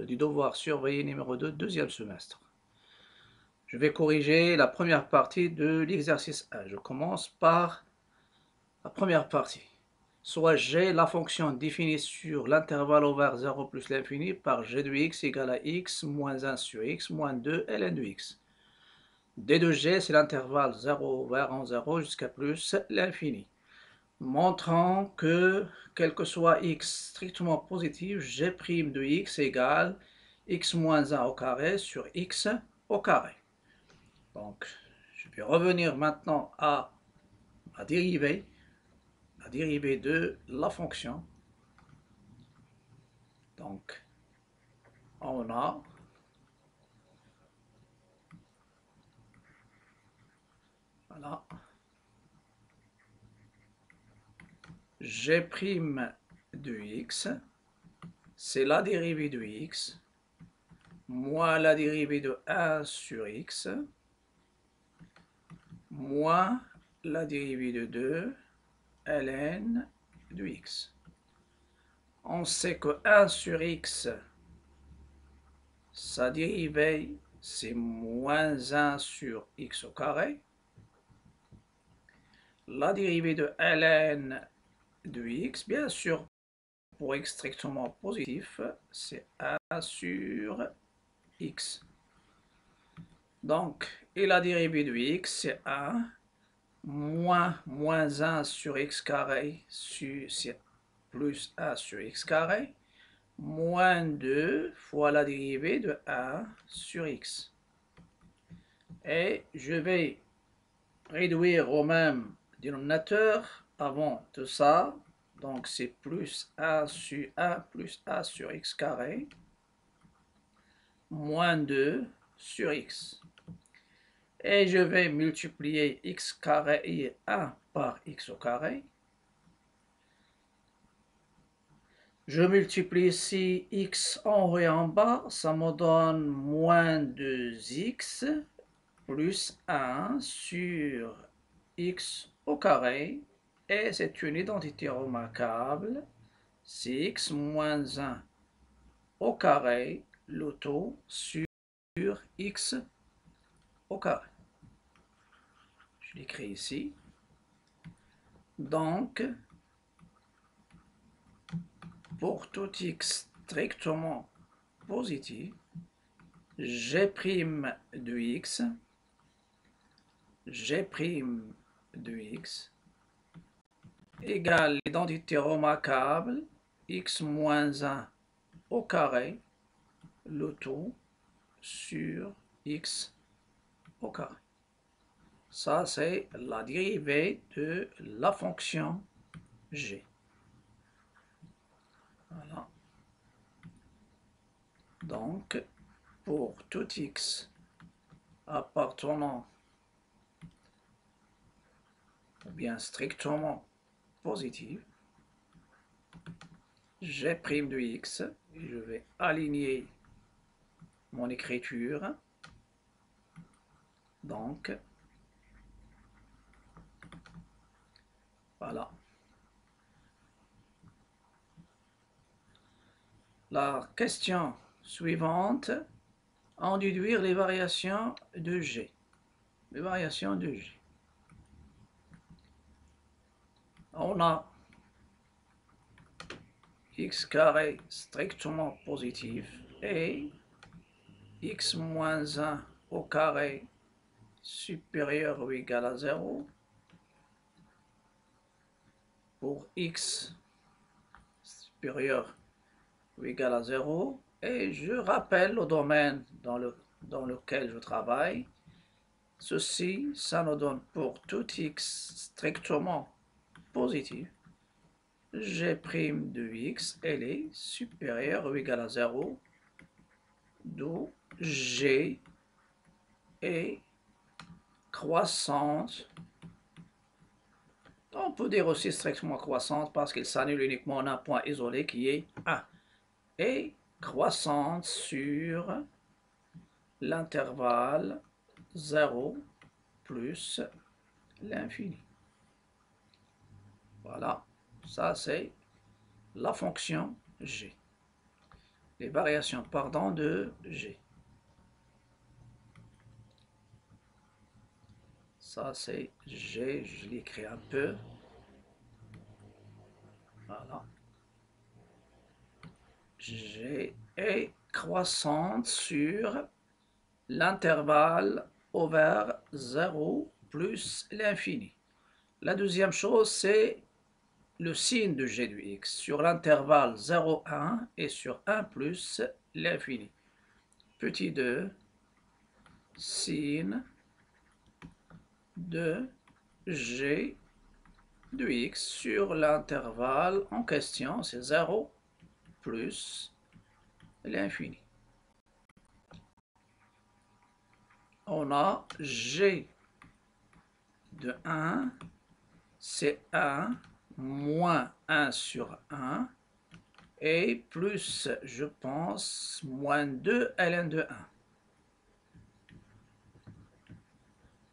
du devoir surveillé numéro 2, deuxième semestre. Je vais corriger la première partie de l'exercice 1. Je commence par la première partie. Soit G, la fonction définie sur l'intervalle ouvert 0 plus l'infini par G de x égale à x moins 1 sur x moins 2 ln de x. D de G, c'est l'intervalle 0 ouvert en 0 jusqu'à plus l'infini. Montrant que, quel que soit x strictement positif, G' de x égale x moins 1 au carré sur x au carré. Donc, je vais revenir maintenant à la dérivée de la fonction. Donc, on a voilà, G' de x, c'est la dérivée de x, moins la dérivée de 1 sur x, moins la dérivée de 2 ln de x. On sait que 1 sur x, sa dérivée, c'est moins 1 sur x au carré. La dérivée de ln de x, bien sûr, pour x strictement positif, c'est 1 sur x. Donc, et la dérivée de x, c'est 1 moins 1 sur x carré, c'est plus 1 sur x carré, moins 2 fois la dérivée de 1 sur x. Et je vais réduire au même dénominateur avant de ça. Donc c'est plus 1 sur 1 plus 1 sur x carré moins 2 sur x. Et je vais multiplier x carré et 1 par x au carré. Je multiplie ici x en haut et en bas, ça me donne moins 2x plus 1 sur x au carré. Et c'est une identité remarquable. C'est x moins 1 au carré, le tout sur x au carré. Je l'écris ici. Donc, pour tout x strictement positif, G' de x, G' de x égale l'identité remarquable x moins 1 au carré, le tout sur x au carré. Ça, c'est la dérivée de la fonction g. Voilà. Donc, pour tout x appartenant ou bien strictement positif, G' de x, et je vais aligner mon écriture. Donc, voilà. La question suivante, en déduire les variations de G. Les variations de G. On a x carré strictement positif et x moins 1 au carré supérieur ou égal à 0 pour x supérieur ou égal à 0. Et je rappelle le domaine dans lequel je travaille. Ceci, ça nous donne pour tout x strictement positif, G' de x, elle est supérieure ou égale à 0, d'où G est croissante. On peut dire aussi strictement croissante parce qu'il s'annule uniquement en un point isolé qui est 1. Et croissante sur l'intervalle 0 plus l'infini. Voilà, ça c'est la fonction g. les variations, pardon, de G. Ça, c'est G, je l'écris un peu. Voilà. G est croissante sur l'intervalle ouvert 0 plus l'infini. La deuxième chose, c'est le signe de g de x sur l'intervalle 0, 1 et sur 1 plus l'infini. Petit 2, signe de g de x sur l'intervalle en question, c'est 0 plus l'infini. On a g de 1, c'est 1 moins 1 sur 1 et plus, je pense, moins 2 ln de 1.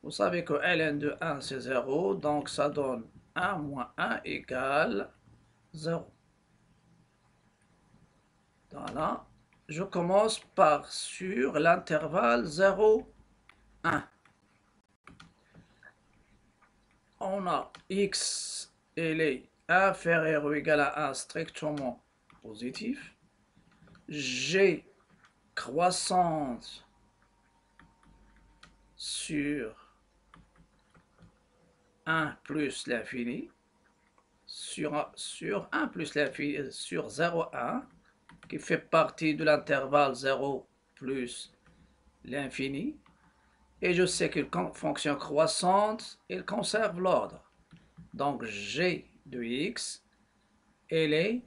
Vous savez que ln de 1 c'est 0, donc ça donne 1 moins 1 égale 0. Voilà. Je commence par sur l'intervalle 0, 1. On a x, elle est inférieur ou égal à 1 strictement positif. G croissante sur 1 plus l'infini, sur 1 plus l'infini, sur 0, 1, qui fait partie de l'intervalle 0 plus l'infini. Et je sais qu'une fonction croissante, elle conserve l'ordre. Donc g de x, elle est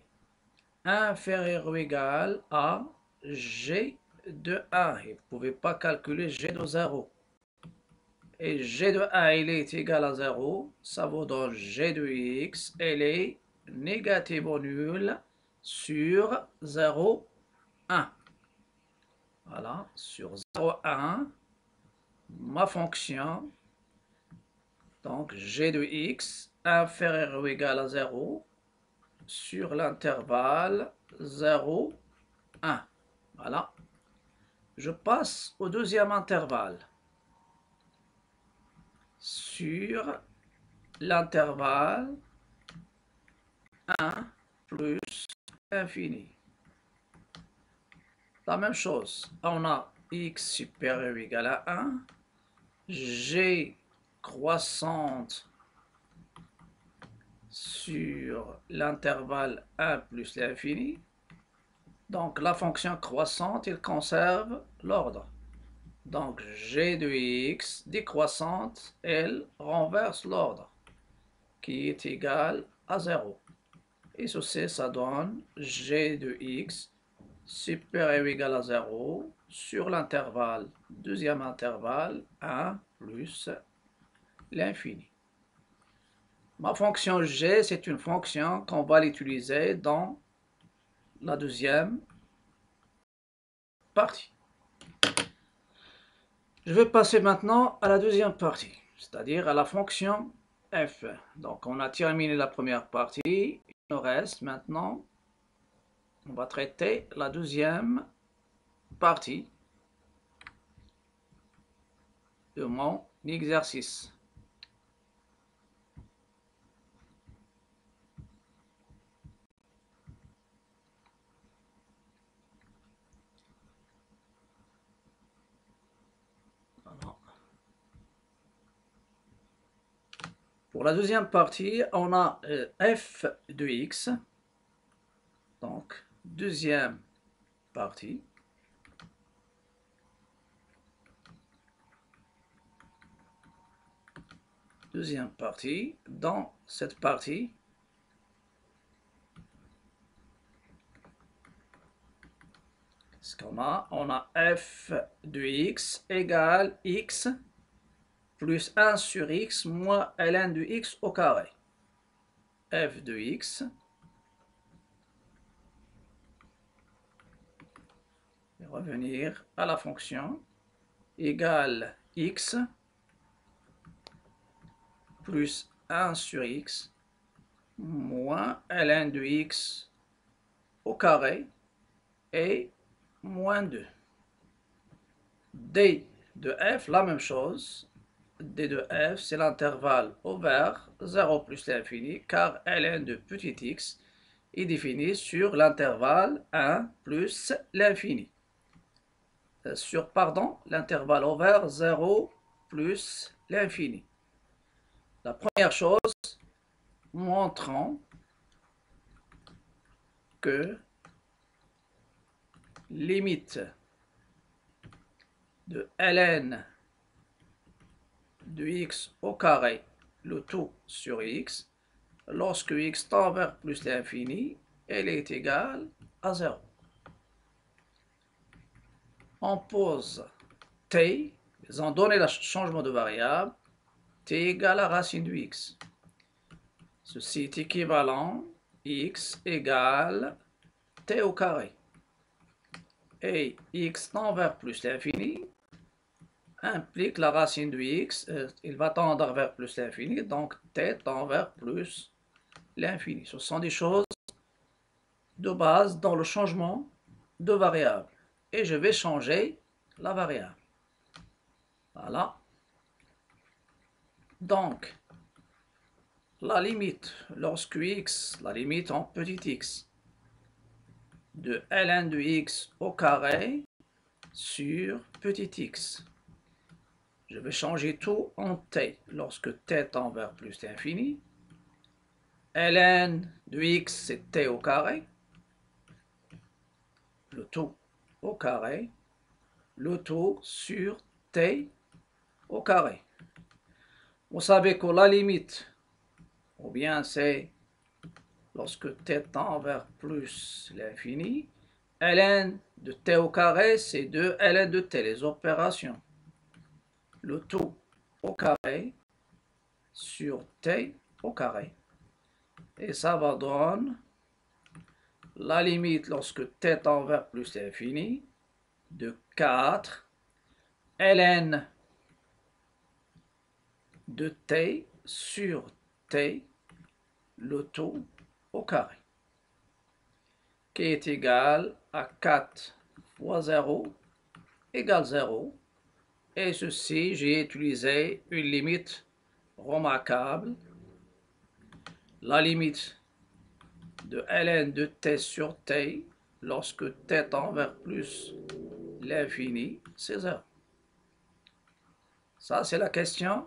inférieure ou égale à g de 1. Et vous ne pouvez pas calculer g de 0. Et g de 1, il est égal à 0. Ça vous donne g de x, elle est négative ou nulle sur 0, 1. Voilà, sur 0, 1, ma fonction, donc g de x, inférieur ou égal à 0, sur l'intervalle 0, 1. Voilà. Je passe au deuxième intervalle. Sur l'intervalle 1 plus infini. La même chose. On a x supérieur ou égal à 1. G croissante sur l'intervalle 1 plus l'infini. Donc la fonction croissante, il conserve l'ordre. Donc g de x décroissante, elle renverse l'ordre, qui est égal à 0. Et ceci, ça donne g de x supérieur ou égal à 0 sur l'intervalle, deuxième intervalle, 1 plus l'infini. Ma fonction g, c'est une fonction qu'on va l'utiliser dans la deuxième partie. Je vais passer maintenant à la deuxième partie, c'est-à-dire à la fonction f. Donc on a terminé la première partie, il nous reste maintenant, on va traiter la deuxième partie de mon exercice. Voilà. Pour la deuxième partie, on a f de x, donc deuxième partie. Deuxième partie, dans cette partie, ce qu'on a, on a f de x égale x plus 1 sur x moins ln de x au carré. F de x et revenir à la fonction égale x plus 1 sur x moins ln de x au carré et moins 2. D de f, la même chose. D de f, c'est l'intervalle ouvert 0 plus l'infini, car ln de petit x est défini sur l'intervalle 1 plus l'infini. L'intervalle ouvert 0 plus l'infini. La première chose, montrons que limite de ln de x au carré, le tout sur x, lorsque x tend vers plus l'infini, elle est égale à 0. On pose t, ils ont donné le changement de variable, t égale à racine de x. Ceci est équivalent, x égale t au carré. Et x tend vers plus l'infini implique la racine de x, il va tendre vers plus l'infini, donc t tend vers plus l'infini. Ce sont des choses de base dans le changement de variable. Et je vais changer la variable. Voilà. Donc, la limite, lorsque x, la limite en petit x, de ln de x au carré sur petit x. Je vais changer tout en t. Lorsque t tend vers plus l'infini, ln de x, c'est t au carré. Le tout au carré. Le tout sur t au carré. Vous savez que la limite, ou bien c'est lorsque t tend vers plus l'infini, ln de t au carré, c'est 2 ln de t, les opérations. Le tout au carré sur t au carré. Et ça va donner la limite lorsque t tend vers plus l'infini de 4 ln de t sur t, le tout au carré, qui est égal à 4 fois 0 égale 0. Et ceci, j'ai utilisé une limite remarquable. La limite de ln de t sur t, lorsque t tend vers plus l'infini, c'est 0. Ça, c'est la question